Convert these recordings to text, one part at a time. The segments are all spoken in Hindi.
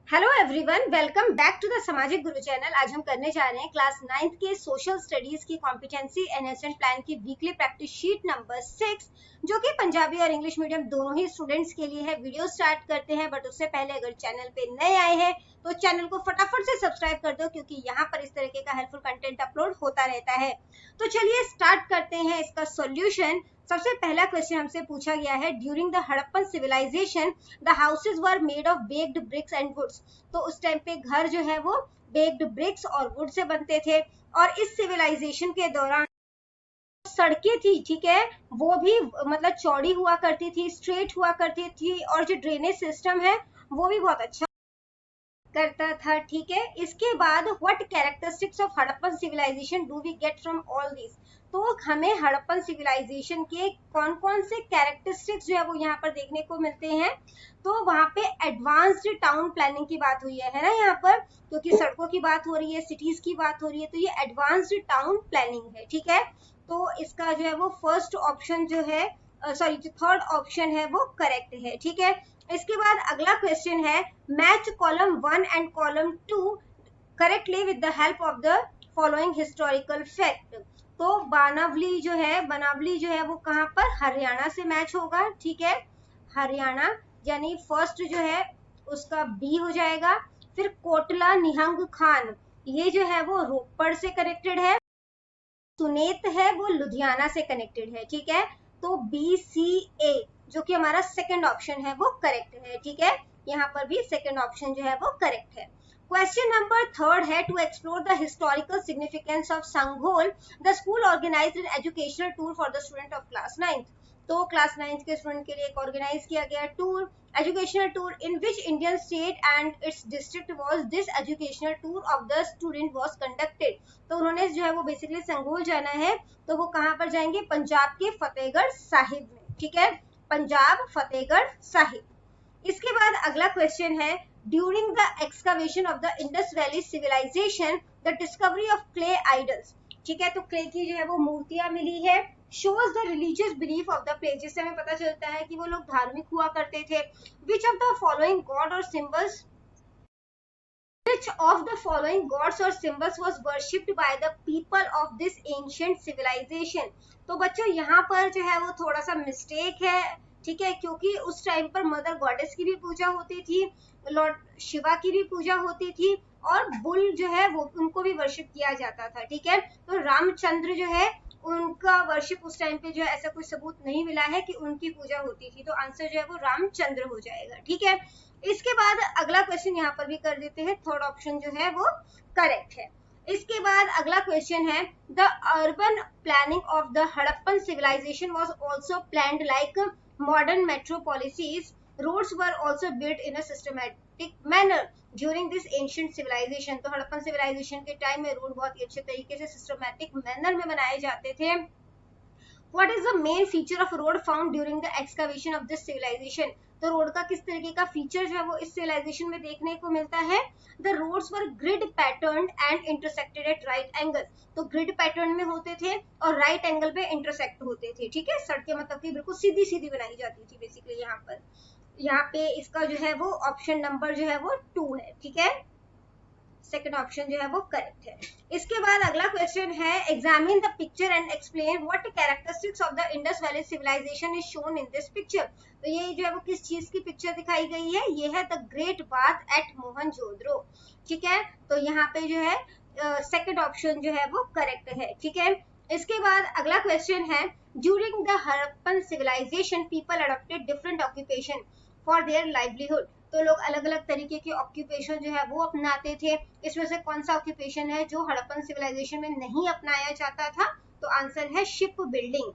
Hello everyone, welcome back to the सामाजिक गुरु चैनल। आज हम करने जा रहे हैं क्लास 9th के सोशल स्टडीज की कॉम्पिटेंसी एनहेंसमेंट प्लान की वीकली प्रैक्टिस शीट नंबर 6, जो कि पंजाबी और इंग्लिश मीडियम दोनों ही स्टूडेंट्स के लिए है। वीडियो स्टार्ट करते हैं, बट उससे पहले अगर चैनल पे नए आए हैं तो चैनल को फटाफट से सब्सक्राइब कर दो, क्योंकि यहाँ पर इस तरीके का हेल्पफुल कंटेंट अपलोड होता रहता है। तो चलिए स्टार्ट करते हैं इसका सोल्यूशन। सबसे पहला क्वेश्चन हमसे पूछा गया है, during the Harappan civilisation the houses were made of baked bricks and woods. तो उस टाइम पे घर जो है वो बेक्ड ब्रिक्स और वुड से बनते थे, और इस सिविलाइजेशन के दौरान सड़कें थी, ठीक है, वो भी मतलब चौड़ी हुआ करती थी, स्ट्रेट हुआ करती थी, और जो ड्रेनेज सिस्टम है वो भी बहुत अच्छा करता था। ठीक है, इसके बाद what characteristics of Harappan civilisation do we get from all this. तो हमें हड़प्पन सिविलाइजेशन के कौन कौन से कैरेक्टरिस्टिक्स जो है वो यहाँ पर देखने को मिलते हैं। तो वहाँ पे एडवांस्ड टाउन प्लानिंग की बात हुई है ना यहाँ पर, क्योंकि सड़कों की बात हो रही है, सिटीज की बात हो रही है, तो ये एडवांस्ड टाउन प्लानिंग है। ठीक है, तो इसका जो है वो फर्स्ट ऑप्शन जो है, सॉरी, जो थर्ड ऑप्शन है वो करेक्ट है। ठीक है, इसके बाद अगला क्वेश्चन है, match column 1 and column 2 correctly with the help of the following historical fact. तो बनावली जो है वो कहाँ पर, हरियाणा से मैच होगा। ठीक है, हरियाणा, यानी फर्स्ट जो है उसका बी हो जाएगा। फिर कोटला निहंग खान, ये जो है वो रोपड़ से कनेक्टेड है। सुनेत है वो लुधियाना से कनेक्टेड है। ठीक है, तो बी सी ए जो कि हमारा सेकंड ऑप्शन है वो करेक्ट है। ठीक है, यहाँ पर भी सेकंड ऑप्शन जो है वो करेक्ट है। क्वेश्चन नंबर थर्ड है, to explore the historical significance of Sanghol the school organised an educational tour for the student of class 9th। तो क्लास 9th के स्टूडेंट के लिए एक ऑर्गेनाइज किया गया tour, educational tour, in which Indian state and its district was this educational tour of the student was conducted। तो उन्होंने जो है वो बेसिकली संगोल जाना है, तो वो कहाँ पर जाएंगे, पंजाब के फतेहगढ़ साहिब में। ठीक है, पंजाब फतेहगढ़ साहिब। इसके बाद अगला क्वेश्चन है, during the excavation of the Indus valley civilization the discovery of clay idols. ठीक है, तो क्ले की जो है वो मूर्तियां मिली है, shows the religious belief of the place, जिससे हमें पता चलता है कि वो लोग धार्मिक हुआ करते थे। which of the following god or symbols which of the following gods or symbols was worshipped by the people of this ancient civilization। तो बच्चों यहाँ पर जो है वो थोड़ा सा मिस्टेक है। ठीक है, क्योंकि उस टाइम पर मदर गॉडेस की भी पूजा होती थी, लॉर्ड शिवा की भी पूजा होती थी, और बुल जो है वो उनको भी वर्शिप किया जाता था। ठीक है, तो रामचंद्र जो है उनका वर्शिप उस टाइम पे जो है ऐसा कोई सबूत नहीं मिला है कि उनकी पूजा होती थी, तो आंसर जो है वो रामचंद्र हो जाएगा। ठीक है, इसके बाद अगला क्वेश्चन यहाँ पर भी कर देते हैं, थर्ड ऑप्शन जो है वो करेक्ट है। इसके बाद अगला क्वेश्चन है, the urban planning of the Harappan civilisation was also planned like modern metropolises, roads were also built in a systematic manner during this ancient civilisation. तो हड़प्पन सिविलाइजेशन के टाइम में रोड बहुत ही अच्छे तरीके से सिस्टमैटिक मैनर में बनाए जाते थे। What is the main feature of road found during the excavation of this civilization? तो रोड का किस तरीके का फीचर जो है वो इस सिविलाइजेशन में देखने को मिलता है। The roads were grid pattern and intersected at right angle. तो ग्रिड पैटर्न में होते थे और राइट एंगल पे इंटरसेक्ट होते थे। ठीक है, सड़कें मतलब कि बिल्कुल सीधी सीधी बनाई जाती थी बेसिकली। यहाँ पे इसका जो है वो ऑप्शन नंबर जो है वो 2 है। ठीक है, सेकंड ऑप्शन जो है वो करेक्ट है। इसके बाद अगला क्वेश्चन है, examine the picture and explain what characteristics of the Indus valley civilization is shown in this picture. तो ये जो है वो किस चीज की पिक्चर दिखाई गई है, ये है the great bath eight Mohenjodaro. ठीक है, तो यहाँ पे जो है सेकंड ऑप्शन जो है वो करेक्ट है। ठीक है, इसके बाद अगला क्वेश्चन है, during the Harappan civilization people adopted different occupation for their livelihood. तो लोग अलग अलग तरीके के ऑक्यूपेशन जो है वो अपनाते थे। इसमें से कौन सा ऑक्यूपेशन है जो हड़प्पन सिविलाइजेशन में नहीं अपनाया जाता था, तो आंसर है शिप बिल्डिंग,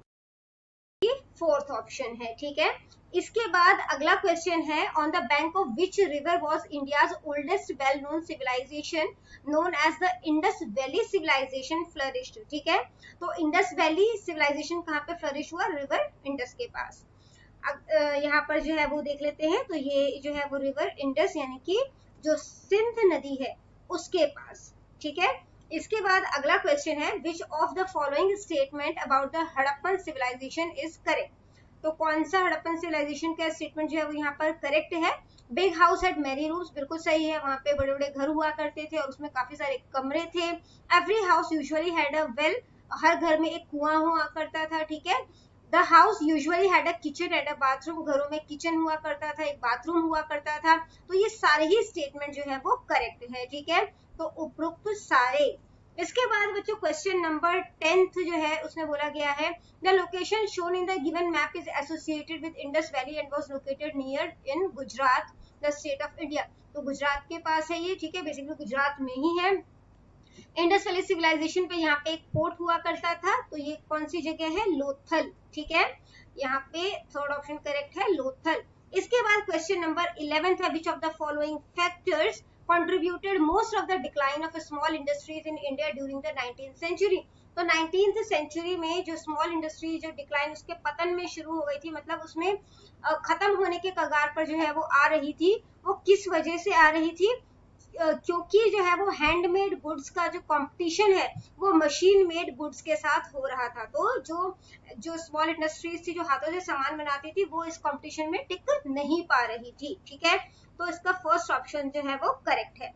फोर्थ ऑप्शन है। ठीक है, इसके बाद अगला क्वेश्चन है, on the bank of which river was India's oldest well known civilization known as the Indus valley civilization flourished. ठीक है, तो इंडस वैली सिविलाइजेशन कहाँ पे फ्लरिश हुआ, रिवर इंडस के पास। यहाँ पर जो है वो देख लेते हैं, तो ये जो है वो रिवर इंडस यानी कि जो सिंध नदी है उसके पास। ठीक है, इसके बाद अगला क्वेश्चन है, which of the following statement about the Harappan civilization is correct. तो कौन सा हड़प्पन सिविलाइजेशन का स्टेटमेंट जो है वो यहाँ पर करेक्ट है, big house had many rooms, बिल्कुल सही है, वहां पे बड़े बड़े घर हुआ करते थे और उसमें काफी सारे कमरे थे। Every house usually had a well, हर घर में एक कुआं हुआ करता था, ठीक है। The house usually had a kitchen and a bathroom, घरों में किचन हुआ करता था, एक बाथरूम हुआ करता था। तो ये सारे ही स्टेटमेंट जो है वो करेक्ट है, ठीक है। तो उपरोक्त सारे। इसके बाद बच्चों क्वेश्चन नंबर 10th जो है उसमें बोला गया है the location shown in the given map is associated with Indus valley and was located near in Gujarat the state of India. तो गुजरात के पास है ये, ठीक है, बेसिकली गुजरात में ही है। इंडस वैली सिविलाइजेशन पे यहाँ पे एक पोर्ट हुआ करता था, तो ये कौन सी जगह है, लोथल, ठीक है। यहाँ पे थर्ड ऑप्शन करेक्ट है, लोथल। इसके बाद क्वेश्चन नंबर 11 है which of the following factors contributed most of the decline of small industries in India during the 19th century। तो 19th सेंचुरी में जो स्मॉल इंडस्ट्री जो डिक्लाइन उसके पतन में शुरू हो गई थी, मतलब उसमें खत्म होने के कगार पर जो है वो आ रही थी, वो किस वजह से आ रही थी, क्योंकि जो है वो हैंडमेड गुड्स का जो कंपटीशन है वो मशीन मेड गुड्स के साथ हो रहा था। तो जो स्मॉल इंडस्ट्रीज थी जो हाथों से सामान बनाती थी वो इस कंपटीशन में टिक नहीं पा रही थी, ठीक है। तो इसका फर्स्ट ऑप्शन जो है वो करेक्ट है।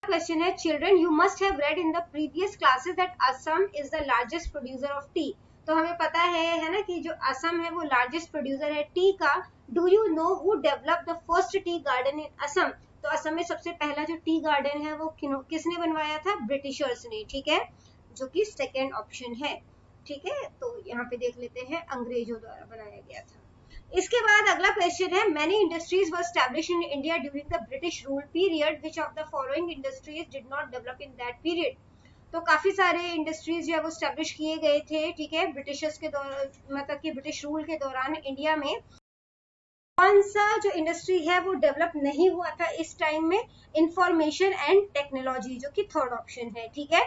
क्वेश्चन है children you must have read in the previous classes that Assam is the largest producer of T. तो हमें पता है ना कि जो असम है वो लार्जेस्ट प्रोड्यूसर है टी का। Do you know who develop the first tea garden इन असम। तो असम में सबसे पहला जो टी गार्डन है वो किसने बनवाया था, ब्रिटिशर्स ने, ठीक है, जो कि सेकेंड ऑप्शन है, ठीक है। तो यहाँ पे देख लेते हैं अंग्रेजों द्वारा बनाया गया था। इसके बाद अगला क्वेश्चन है many industries were established in India during the British rule period which of the following industries did not develop in that period. तो काफी सारे इंडस्ट्रीज जो है वो एस्टैब्लिश किए गए थे, ठीक है, ब्रिटिशर्स के दौरान, मतलब कि ब्रिटिश रूल के दौरान इंडिया में। कौन सा जो इंडस्ट्री है वो डेवलप नहीं हुआ था इस टाइम में, इंफॉर्मेशन एंड टेक्नोलॉजी, जो कि थर्ड ऑप्शन है, ठीक है।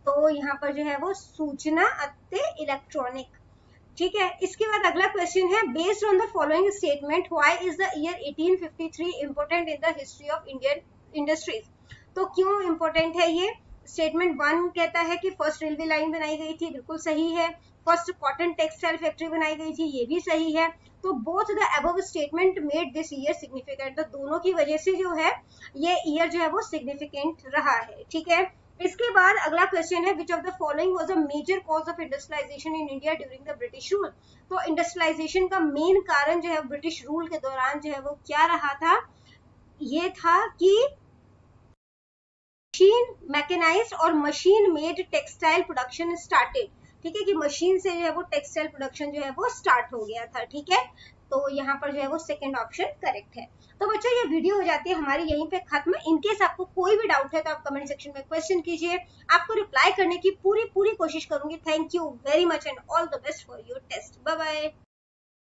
तो यहाँ पर जो है वो सूचना अत्ते इलेक्ट्रॉनिक, ठीक है। इसके बाद अगला क्वेश्चन है based on the following statement why is the year 1853 important in the history of Indian industries. तो क्यों इंपोर्टेंट है ये, स्टेटमेंट 1 कहता है कि फर्स्ट रेलवे लाइन बनाई गई थी, बिल्कुल सही है। फर्स्ट कॉटन टेक्सटाइल फैक्ट्री बनाई गई थी, ये भी सही है। तो both the above statement made this year significant, तो दोनों की वजह से जो है ये ईयर जो है वो सिग्निफिकेंट रहा है, ठीक है। इसके बाद अगला क्वेश्चन है which of the following was a major cause of industrialization in India during the British rule. तो इंडस्ट्रियलाइजेशन का मेन कारण जो है ब्रिटिश रूल के दौरान जो है वो क्या रहा था, ये था कि मशीन मैकेनाइज्ड और machine made textile production started, ठीक है, कि मशीन से जो है वो टेक्सटाइल प्रोडक्शन जो है वो स्टार्ट हो गया था, ठीक है। तो यहाँ पर जो है वो सेकंड ऑप्शन करेक्ट है। तो बच्चों ये वीडियो हो जाती है हमारी यहीं पे खत्म। इनकेस आपको कोई भी डाउट है तो आप कमेंट सेक्शन में क्वेश्चन कीजिए, आपको रिप्लाई करने की पूरी कोशिश करूंगी। Thank you very much and all the best for your test. Bye bye.